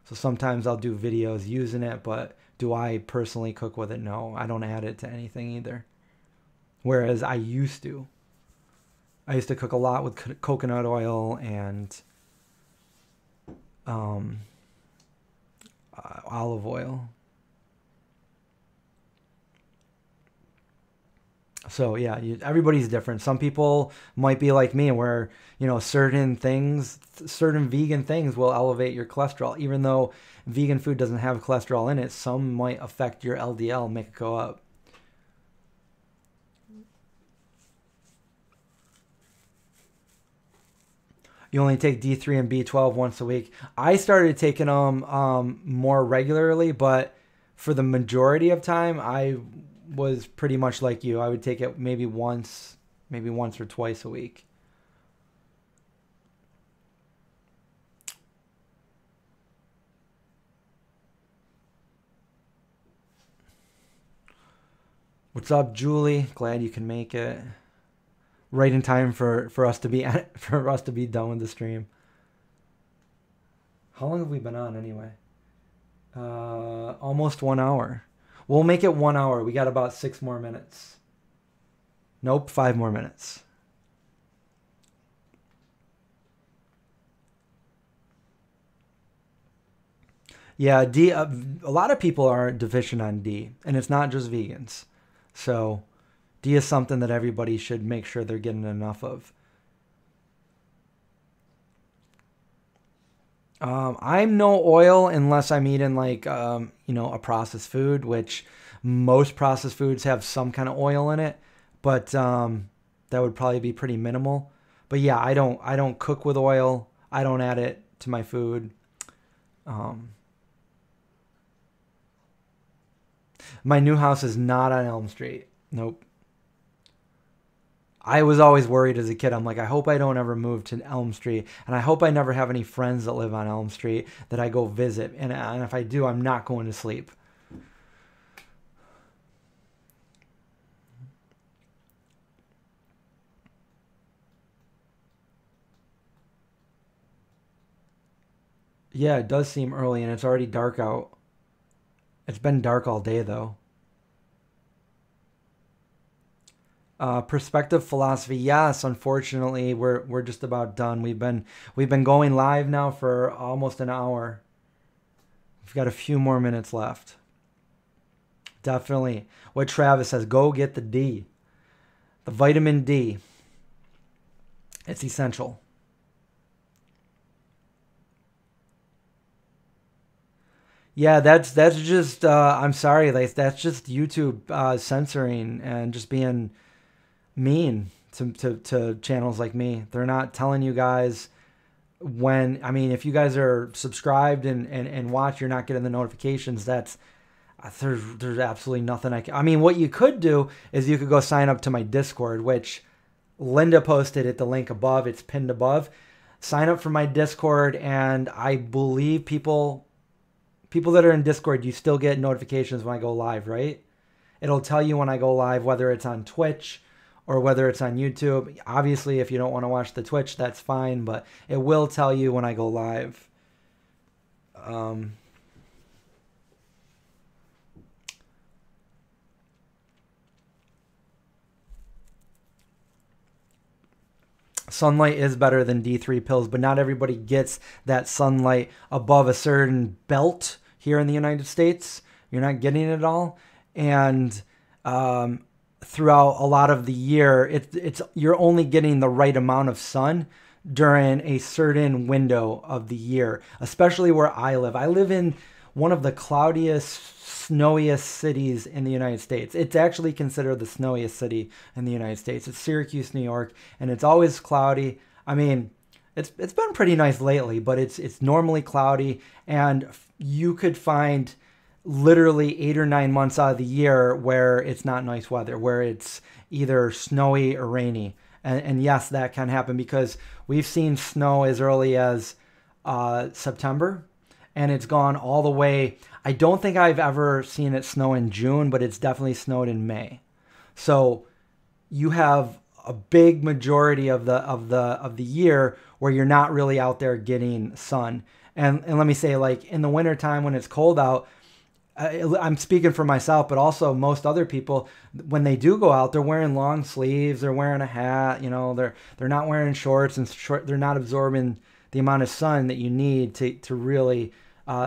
So sometimes I'll do videos using it, but do I personally cook with it? No, I don't add it to anything either. Whereas I used to. I used to cook a lot with coconut oil and olive oil. So yeah, everybody's different. Some people might be like me where, certain vegan things will elevate your cholesterol. Even though vegan food doesn't have cholesterol in it, some might affect your LDL and make it go up. You only take D3 and B12 once a week. I started taking them more regularly, but for the majority of time, I was pretty much like you. I would take it maybe once or twice a week. What's up, Julie? Glad you can make it. Right in time for us to be done with the stream. How long have we been on anyway? Almost 1 hour. We'll make it 1 hour. We got about 6 more minutes. Nope, 5 more minutes. Yeah, D. A lot of people are deficient on D, and it's not just vegans. So D is something that everybody should make sure they're getting enough of. I'm no oil unless I'm eating like, a processed food, which most processed foods have some kind of oil in it, but that would probably be pretty minimal. But yeah, I don't cook with oil. I don't add it to my food. Um, my new house is not on Elm Street. Nope. I was always worried as a kid. I'm like, I hope I don't ever move to Elm Street. And I hope I never have any friends that live on Elm Street that I go visit. And if I do, I'm not going to sleep. Yeah, it does seem early and it's already dark out. It's been dark all day though. Perspective philosophy. Yes, unfortunately, we're just about done. We've been going live now for almost an hour. We've got a few more minutes left. Definitely. What Travis says, go get the D. The vitamin D. It's essential. Yeah, that's just I'm sorry, like that's just YouTube censoring and just being mean to channels like me. They're not telling you guys when, I mean, if you guys are subscribed and watch, you're not getting the notifications. There's absolutely nothing I mean, what you could do is you could go sign up to my Discord, which Linda posted at the link above. It's pinned above. Sign up for my Discord, and I believe people that are in Discord, you still get notifications when I go live, right? It'll tell you when I go live, whether it's on Twitch or whether it's on YouTube. Obviously, if you don't want to watch the Twitch, that's fine, but it will tell you when I go live. Sunlight is better than D3 pills, but not everybody gets that sunlight above a certain belt here in the United States. You're not getting it all. And throughout a lot of the year, it's you're only getting the right amount of sun during a certain window of the year, especially where I live. I live in one of the cloudiest, snowiest cities in the United States. It's actually considered the snowiest city in the United States. It's Syracuse, New York, and it's always cloudy. I mean, it's been pretty nice lately, but it's normally cloudy, and you could find literally 8 or 9 months out of the year where it's not nice weather, where it's either snowy or rainy. And yes, that can happen because we've seen snow as early as September, and it's gone all the way. I don't think I've ever seen it snow in June, but it's definitely snowed in May. So you have a big majority of the year where you're not really out there getting sun. And let me say, like in the wintertime when it's cold out, I'm speaking for myself, but also most other people, when they do go out, they're wearing long sleeves, they're wearing a hat, they're not wearing shorts, and they're not absorbing the amount of sun that you need to really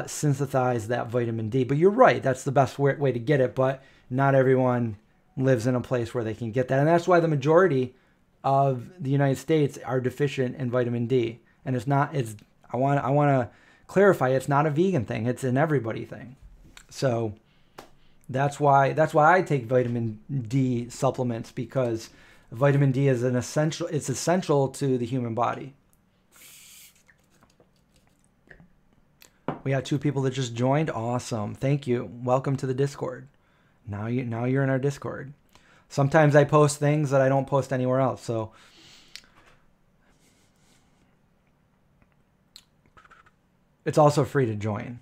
synthesize that vitamin D. But you're right, that's the best way to get it, but not everyone lives in a place where they can get that. And that's why the majority of the United States are deficient in vitamin D. And I want to clarify, it's not a vegan thing, it's an everybody thing. So that's why I take vitamin D supplements, because vitamin D is it's essential to the human body. We got 2 people that just joined. Awesome. Thank you. Welcome to the Discord. Now you're in our Discord. Sometimes I post things that I don't post anywhere else. So it's also free to join.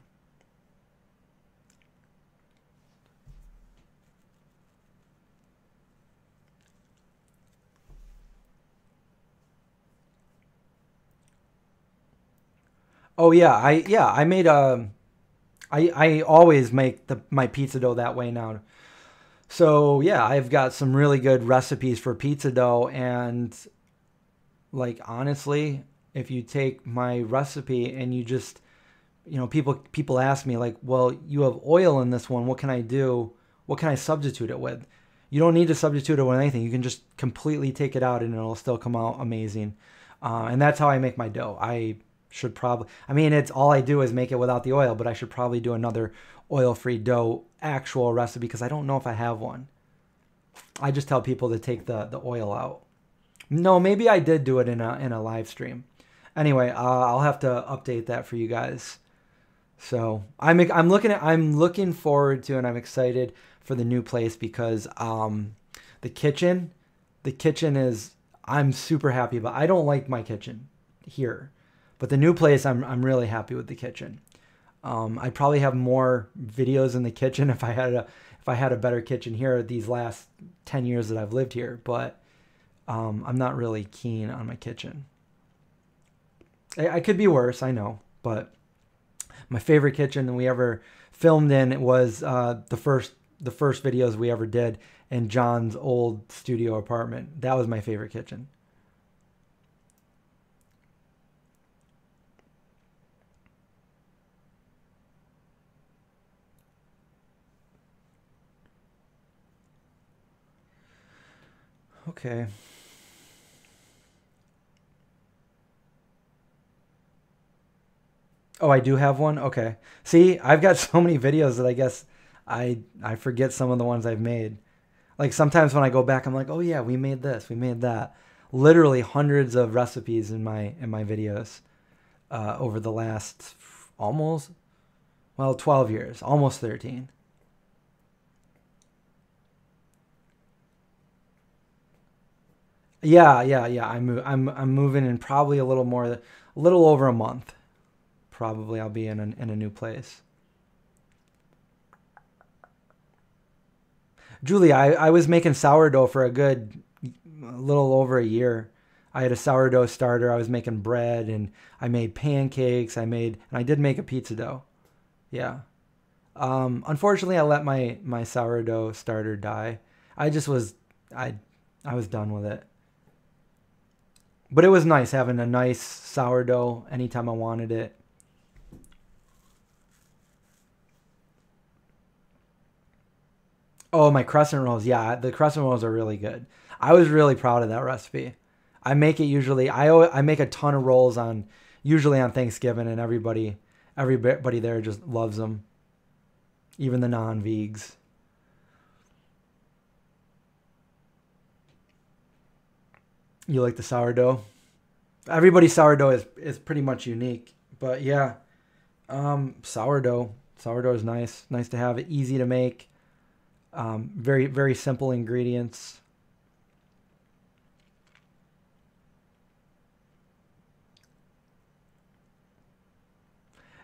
Oh yeah, I made I always make my pizza dough that way now. So yeah, I've got some really good recipes for pizza dough, and like honestly, if you take my recipe and you just, people ask me like, well, you have oil in this one, what can I do? What can I substitute it with? You don't need to substitute it with anything. You can just completely take it out and it'll still come out amazing. And that's how I make my dough. I Should probably, I mean, it's all I do is make it without the oil, but I should probably do another oil-free dough actual recipe because I don't know if I have one. I just tell people to take the oil out. No, maybe I did do it in a live stream. Anyway, I'll have to update that for you guys. So I'm looking forward to, and I'm excited for the new place because the kitchen is, I'm super happy about. I don't like my kitchen here, but the new place I'm really happy with the kitchen. I'd probably have more videos in the kitchen if I had a better kitchen here these last 10 years that I've lived here, but I'm not really keen on my kitchen. I could be worse, I know, but my favorite kitchen we ever filmed in was the first videos we ever did in John's old studio apartment. That was my favorite kitchen. Okay. Oh, I do have one? Okay. See, I've got so many videos that I guess I forget some of the ones I've made. Like sometimes when I go back, I'm like, oh yeah, we made this, we made that. Literally hundreds of recipes in my videos over the last almost, well, 12 years, almost 13. Yeah. I'm moving in probably a little over a month. Probably I'll be in a new place. Julie, I was making sourdough for a little over a year. I had a sourdough starter. I was making bread and I made pancakes. And I did make a pizza dough. Yeah. Unfortunately, I let my sourdough starter die. I just was, I was done with it. But it was nice having a nice sourdough anytime I wanted it. Oh, my crescent rolls. Yeah, the crescent rolls are really good. I was really proud of that recipe. I make it usually. I make a ton of rolls usually on Thanksgiving, and everybody there just loves them, even the non-vegs. You like the sourdough? Everybody's sourdough is pretty much unique, but yeah, sourdough is nice to have. Easy to make. Very, very simple ingredients.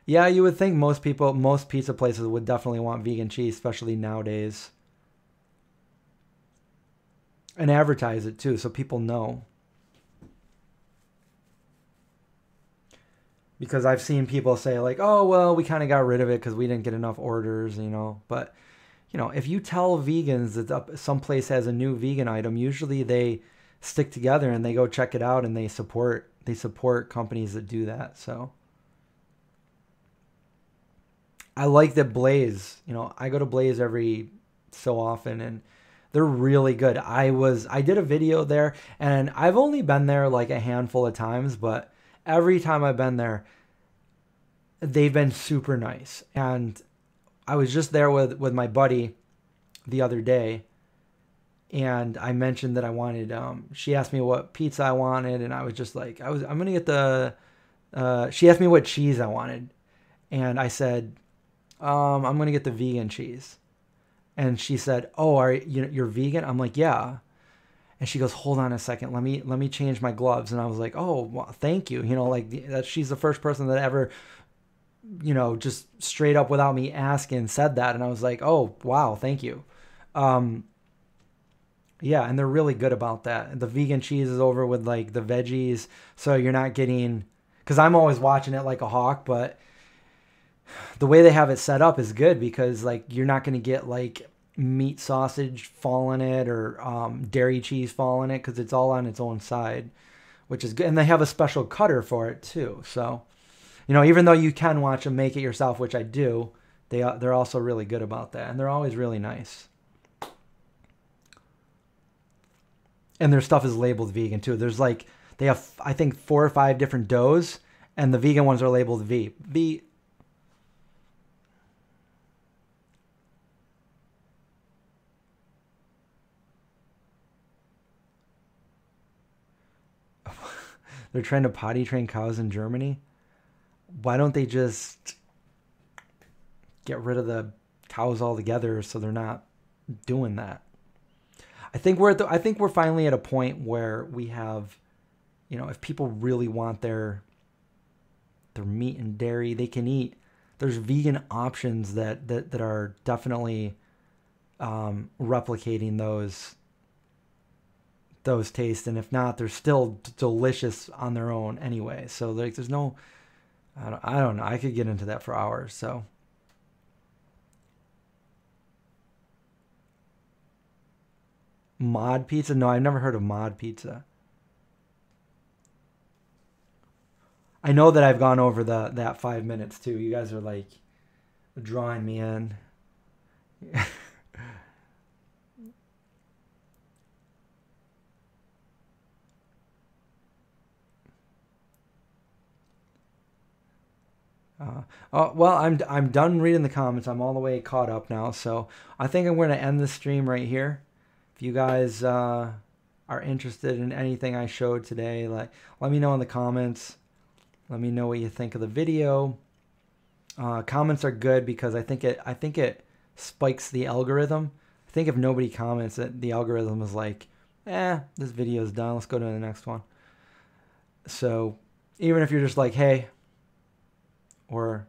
Yeah, you would think most pizza places would definitely want vegan cheese, especially nowadays, and advertise it too, so people know. Because I've seen people say like, "Oh, well, we kind of got rid of it because we didn't get enough orders," But if you tell vegans that some place has a new vegan item, usually they stick together and they go check it out and they support companies that do that. So I like that Blaze. I go to Blaze every so often and they're really good. I did a video there and I've only been there like a handful of times, but every time I've been there, they've been super nice. And I was just there with my buddy the other day, and I mentioned that I wanted. She asked me what pizza I wanted, and I was just like, I'm gonna get the. She asked me what cheese I wanted, and I said, I'm gonna get the vegan cheese. And she said, "Oh, you're vegan?" I'm like, "Yeah." And she goes, "Hold on a second. Let me change my gloves." And I was like, "Oh, well, thank you." That she's the first person that ever just straight up without me asking said that. And I was like, oh, wow, thank you. Yeah, and they're really good about that. The vegan cheese is over with like the veggies. So you're not getting, because I'm always watching it like a hawk, but the way they have it set up is good because like you're not going to get like meat sausage fall in it or dairy cheese fall in it because it's all on its own side, which is good. And they have a special cutter for it too. So even though you can watch them make it yourself, which I do, they're also really good about that, and they're always really nice. And their stuff is labeled vegan too. There's like they have I think 4 or 5 different doughs, And the vegan ones are labeled V. V. They're trying to potty train cows in Germany. Why don't they just get rid of the cows altogether so they're not doing that? I think we're finally at a point where we have, you know, if people really want their meat and dairy, they can eat. There's vegan options that are definitely replicating those tastes, and if not, they're still delicious on their own anyway. So like, there's no, I don't know. I could get into that for hours. So mod pizza? No, I've never heard of mod pizza. I know that I've gone over that 5 minutes too. You guys are like drawing me in. Well, I'm done reading the comments. I'm all the way caught up now, so I think I'm going to end the stream right here. If you guys are interested in anything I showed today, like, let me know in the comments. Let me know what you think of the video. Comments are good because I think it spikes the algorithm. I think if nobody comments, the algorithm is like, this video is done. Let's go to the next one. So even if you're just like, hey, or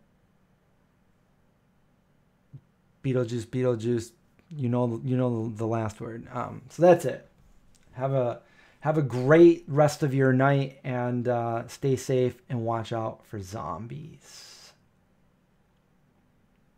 Beetlejuice, you know the last word. So that's it. Have a great rest of your night, and stay safe and watch out for zombies.